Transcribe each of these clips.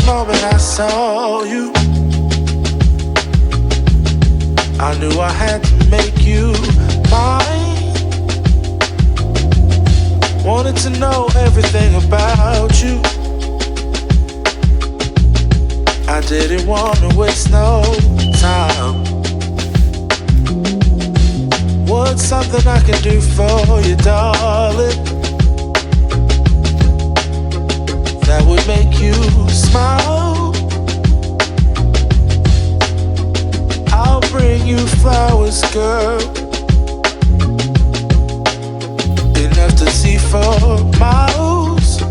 first moment I saw you, I knew I had to make you mine. Wanted to know everything about you. I didn't want to waste no time. What's something I can do for you, darling, that would make you smile? I'll bring you flowers, girl, enough to see for miles.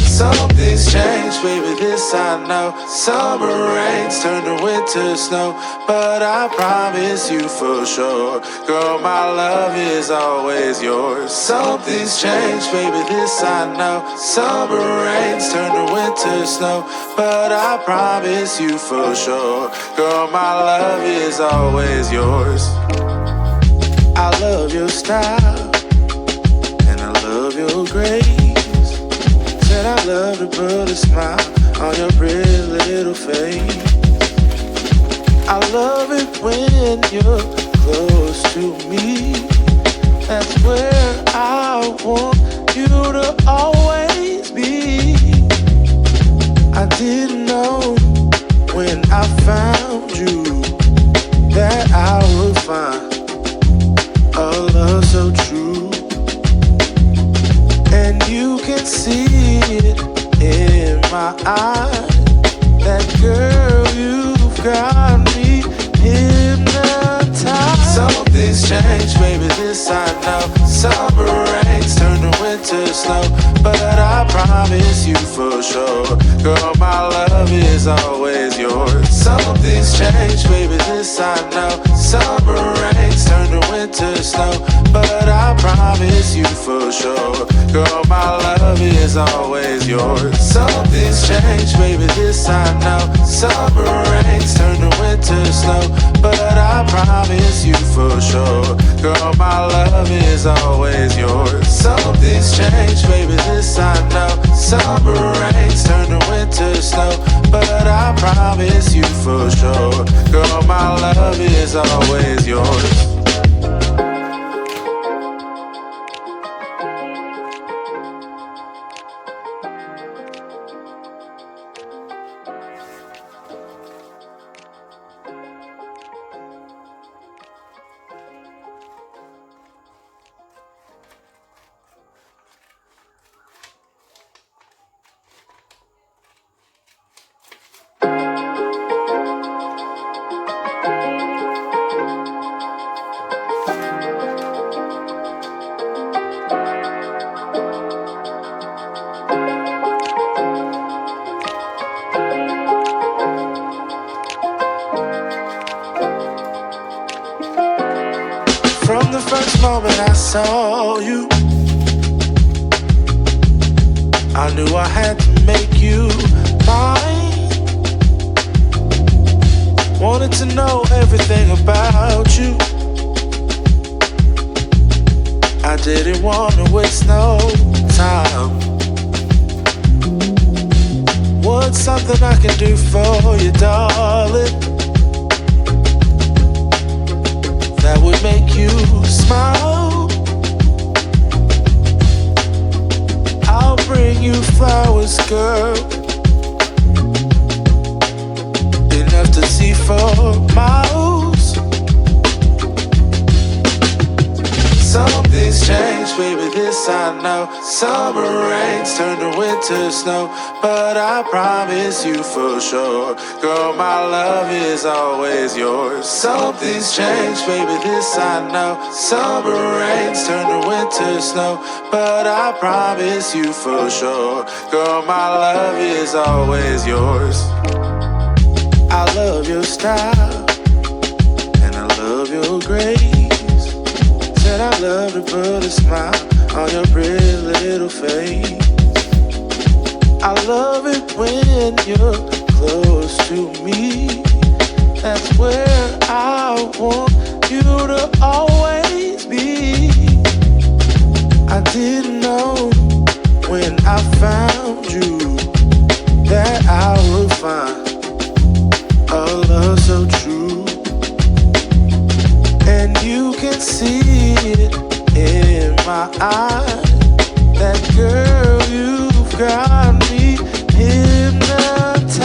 Something's changed, baby, this I know. Summer rains turn to winter snow, but I promise you for sure, girl, my love is always yours. Something's changed, baby, this I know. Summer rains turn to winter snow, but I promise you for sure, girl, my love is always yours. I love your style, and I love your grace. Said I love to put a smile on your pretty little face. I love it when you're close to me. That's where I want you to always be. I didn't know when I found you that I would find a love so true. And you can see it in my eyes, that girl, you've got me hypnotized. Something's changed, baby, this I know. Summer rains turn to winter snow, but I promise you for sure, girl, my love is always yours. Something's changed, baby, this I know. Summer rains turn to winter snow, but I promise you for sure, girl, my love is always yours. Something's changed, baby, this I know. Summer rains turn to winter snow, but I promise you for sure, girl, my love is always yours. Something's changed, baby, this I know. Summer rains turn to winter snow, but I promise you for sure, girl, my love is always yours. From the first moment I saw you, I knew I had to make you mine. Wanted to know everything about you. I didn't want to waste no time. What's something I can do for you, darling, that would make you smile? I'll bring you flowers, girl, enough to see for miles. Something's changed, baby, this I know. Summer rains turn to winter snow, but I promise you for sure, girl, my love is always yours. Something's changed, baby, this I know. Summer rains turn to winter snow, but I promise you for sure, girl, my love is always yours. I love your style, and I love your grace. Said I love to put a smile on your pretty little face. I love it when you're close to me. That's where I want you to always be. I didn't know when I found you that I would find a love so true. And you can see it in my eyes. That girl, you've got me hypnotized.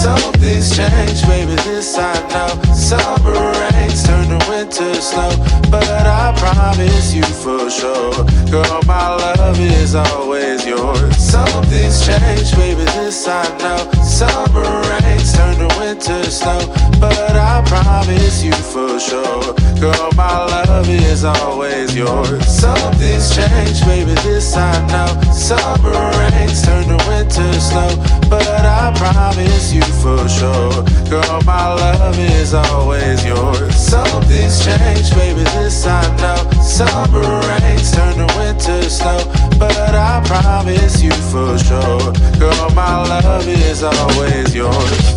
Some things change, baby, this I know. Summer rains turn to winter snow, but I promise you for sure, girl, my love is always yours. Some things change, baby, this I know. Summer rains turn to winter snow, but I promise you for sure, girl, my love is always yours. Some things change, baby, this I know. Summer rains turn to winter snow, but I promise you for sure, girl, my love is always yours. Some things change, baby, this I know. Summer rains turn to winter snow, but I promise you for sure, girl, my love is always yours.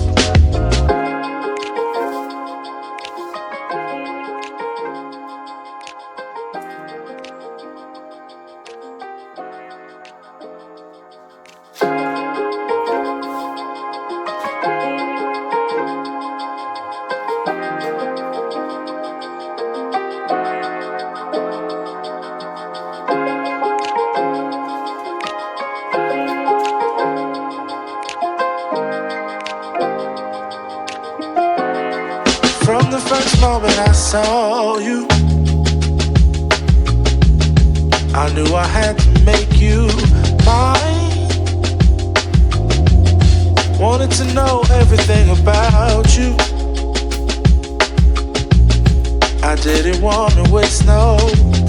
From the first moment I saw you, I knew I had to make you mine. Wanted to know everything about you. I didn't want to waste no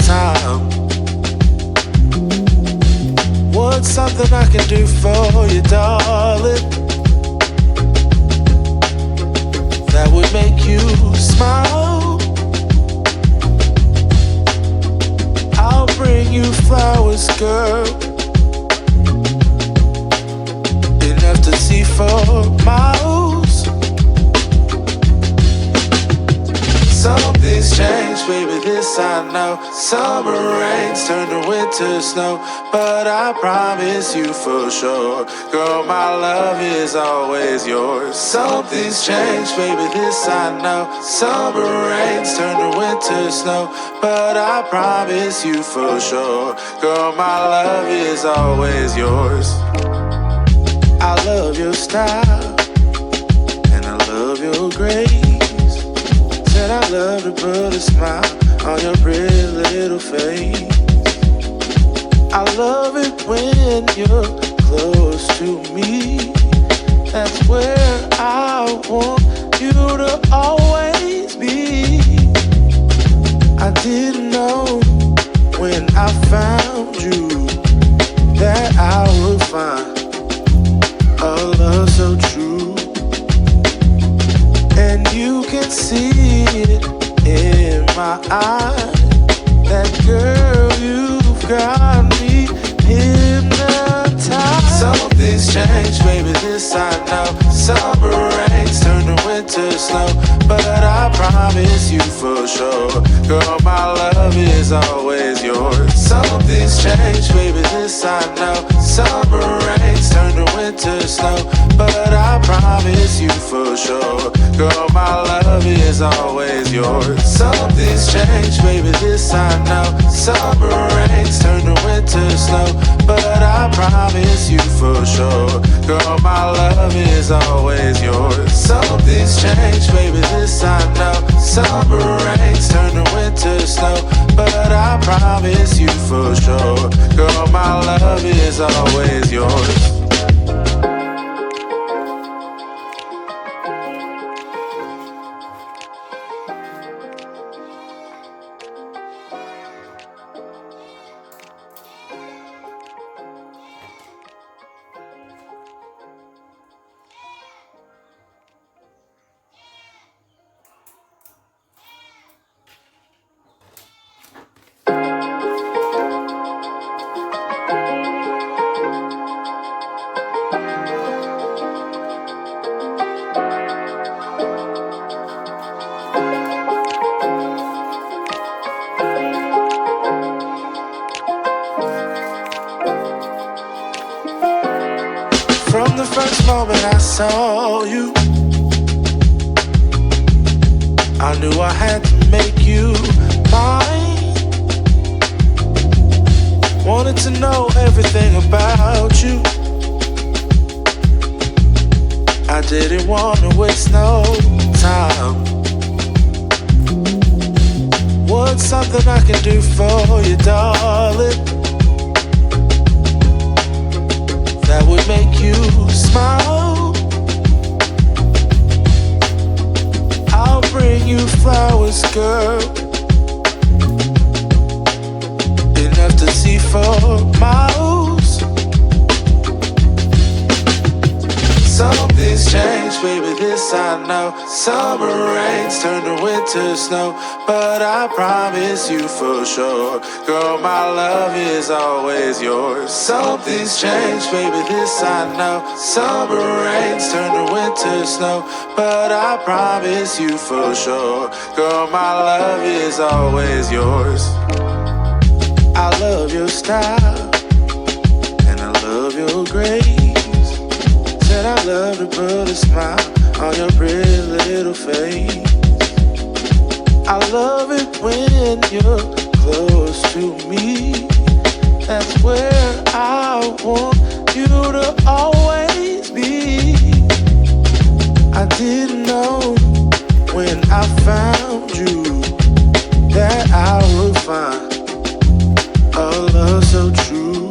time. What's something I can do for you, darling, that would make you smile? I'll bring you flowers, girl, enough to see for miles. Some things change, baby, this I know. Summer rains turn to winter snow, but I promise you for sure, girl, my love is always yours. Some things change, baby, this I know. Summer rains turn to winter snow, but I promise you for sure, girl, my love is always yours. I love your style, and I love your grace. Said I love to put a smile on your pretty little face. I love it when you're close to me. That's where I want you to always be. I didn't know when I found you that I would find a love so true. And you can see it in my eyes. That girl, you've got me hypnotized. Some things change, baby, this I know. Summer rains turn to winter snow, but I promise you for sure, girl, my love is always yours. Some things change, baby, this I know. Summer rains turn to winter snow, but I promise you for sure, girl, my love is always yours. Some things change, baby, this I know. Summer rains turn to winter snow, but I promise you for sure, girl, my love is always yours. Some things change, baby, this I know. Summer rains turn to winter snow, but I promise you for sure, girl, my love is always yours. moment I saw you, I knew I had to make you mine. Wanted to know everything about you. I didn't want to waste no time. What's something I can do for you, darling, that would make you smile? I'll bring you flowers, girl, enough to see for miles. Something's changed, baby, this I know. Summer rains turn to winter snow, but I promise you for sure, girl, my love is always yours. Something's changed, baby, this I know. Summer rains turn to winter snow, but I promise you for sure, girl, my love is always yours. I love your style, and I love your grace. Said I love to put a smile on your pretty little face. I love it when you're close to me. That's where I want you to always be. I didn't know when I found you that I would find a love so true.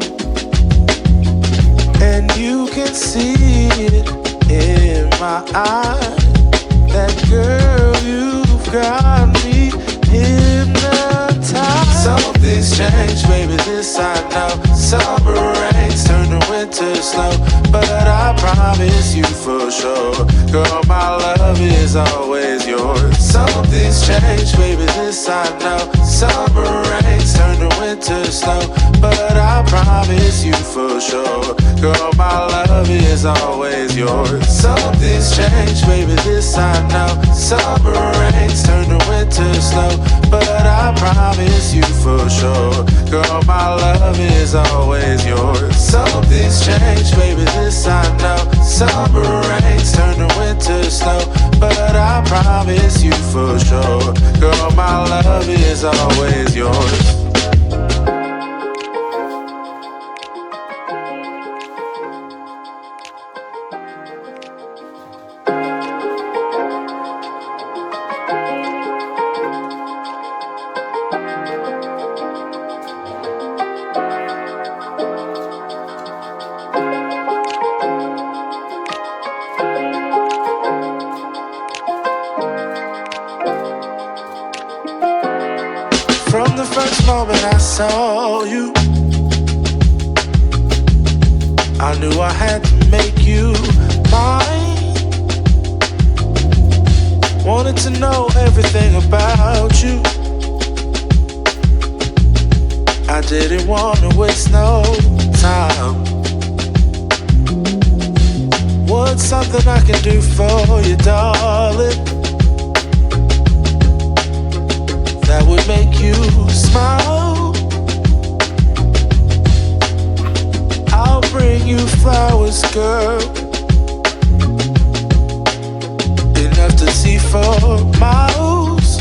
And you can see it in my eyes, that girl, you've got me hypnotized. Something's changed, baby, this I know. Summer rains turn to winter snow, but I promise you for sure, girl, my love is always yours. Something's changed, baby, this I know. Summer rains turn to winter snow, but I promise you for sure, girl, my love is always yours. Something's changed, baby, this I know. Summer rains turn to winter snow, but I promise you for sure, girl, my love is always yours. Something's changed, baby, this I know. Summer rains turn to winter snow, but I promise you for sure, girl, my love is always yours. From the first moment I saw you, I knew I had to make you mine. Wanted to know everything about you. I didn't want to waste no time. What's something I can do for you, darling, that would make you smile? I'll bring you flowers, girl, enough to see for miles.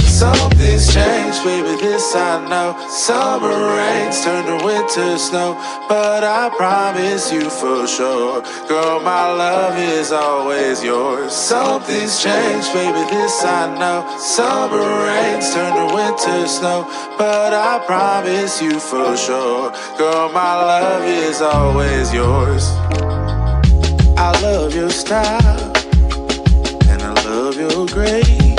Something's changed, baby, this I know. Summer rains turn to winter snow, but I promise you for sure, girl, my love is always yours. Something's changed, baby, this I know. Summer rains turn to winter snow, but I promise you for sure, girl, my love is always yours. I love your style, and I love your grace.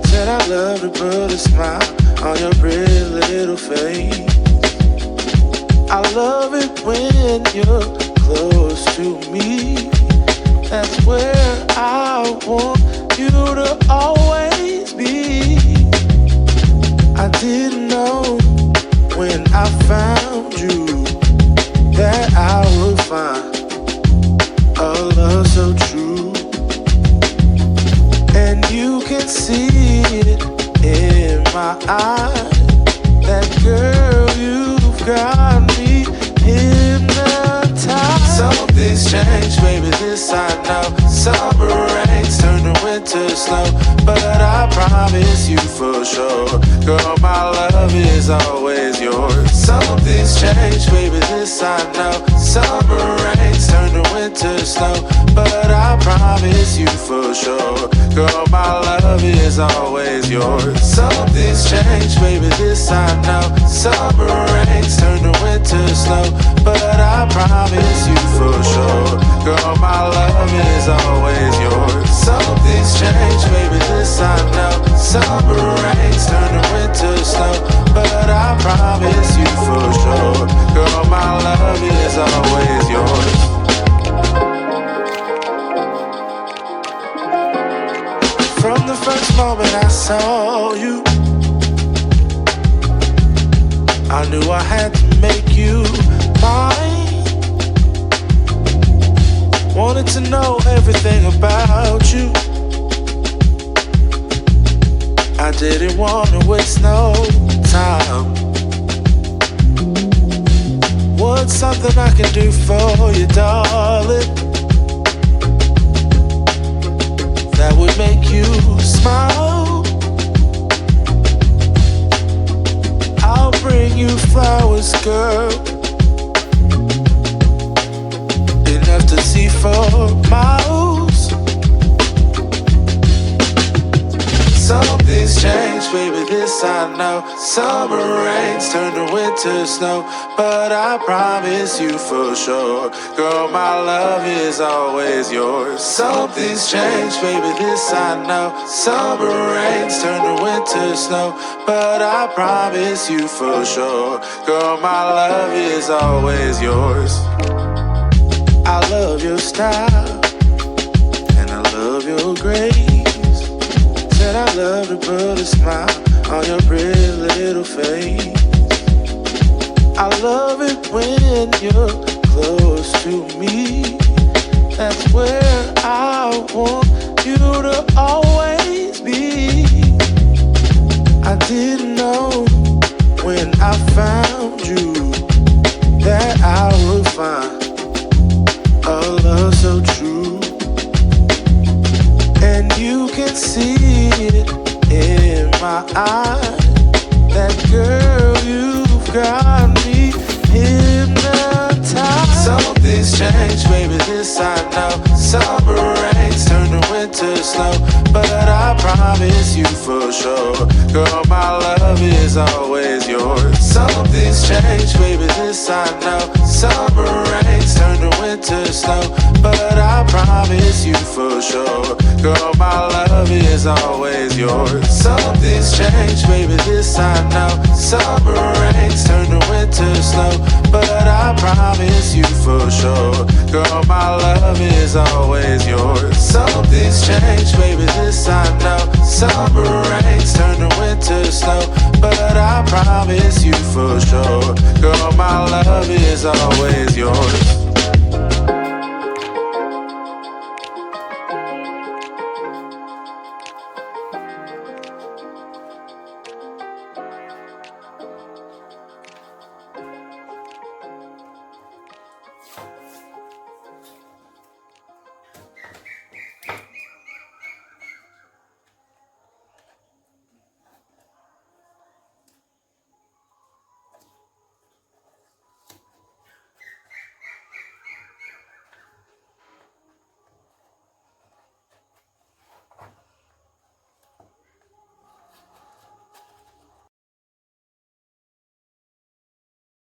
Said I love to put a smile on your pretty little face. I love it when you're close to me. That's where I want you to always be. I didn't know when I found you that I would find a love so true. And you can see it in my eyes, that girl, you've got me hypnotized. Something's changed, baby, this I know. Summer rains turn to winter snow, but I promise you for sure, girl, my love is always yours. Something's changed, baby, this I know. Summer rains turn to winter snow, but I promise you for sure, girl, my love is always yours. Something's changed, baby, this I know. Summer rains turn to winter snow, but I promise you for sure, girl, my love is always yours. Something's changed, baby, this I know. Summer rains turn to winter snow, but I promise you for sure, girl, my love is always yours. From the first moment I saw you, I knew I had to make you mine. Wanted to know everything about you. I didn't want to waste no time. What's something I can do for you, darling, that would make you smile? I'll bring you flowers, girl, enough to see for miles. Something's changed, baby, this I know. Summer rains turn to winter snow, but I promise you for sure, girl, my love is always yours. Something's changed, baby, this I know. Summer rains turn to winter snow, but I promise you for sure, girl, my love is always yours. I love your style, and I love your grace. Said I love to put a smile on your pretty little face. I love it when you're close to me. That's where I want you to always be. I didn't know when I found you that I would find a love so true. And you can see it in my eyes, that girl, you've got me hypnotized. Something's changed, baby, this I know. Summer rains turn to winter snow, but I promise you for sure, girl, my love is always yours. Something's changed, baby, this I know. Summer rains turn to winter snow, but I promise you for sure, girl, my love is always yours. Something's changed, baby, this I know. Summer rains turn to winter snow, but I promise you for sure, girl, my love is always yours. Something's changed, baby, this I know. Summer rains turn to winter snow, but I promise you for sure, girl, my love is always yours.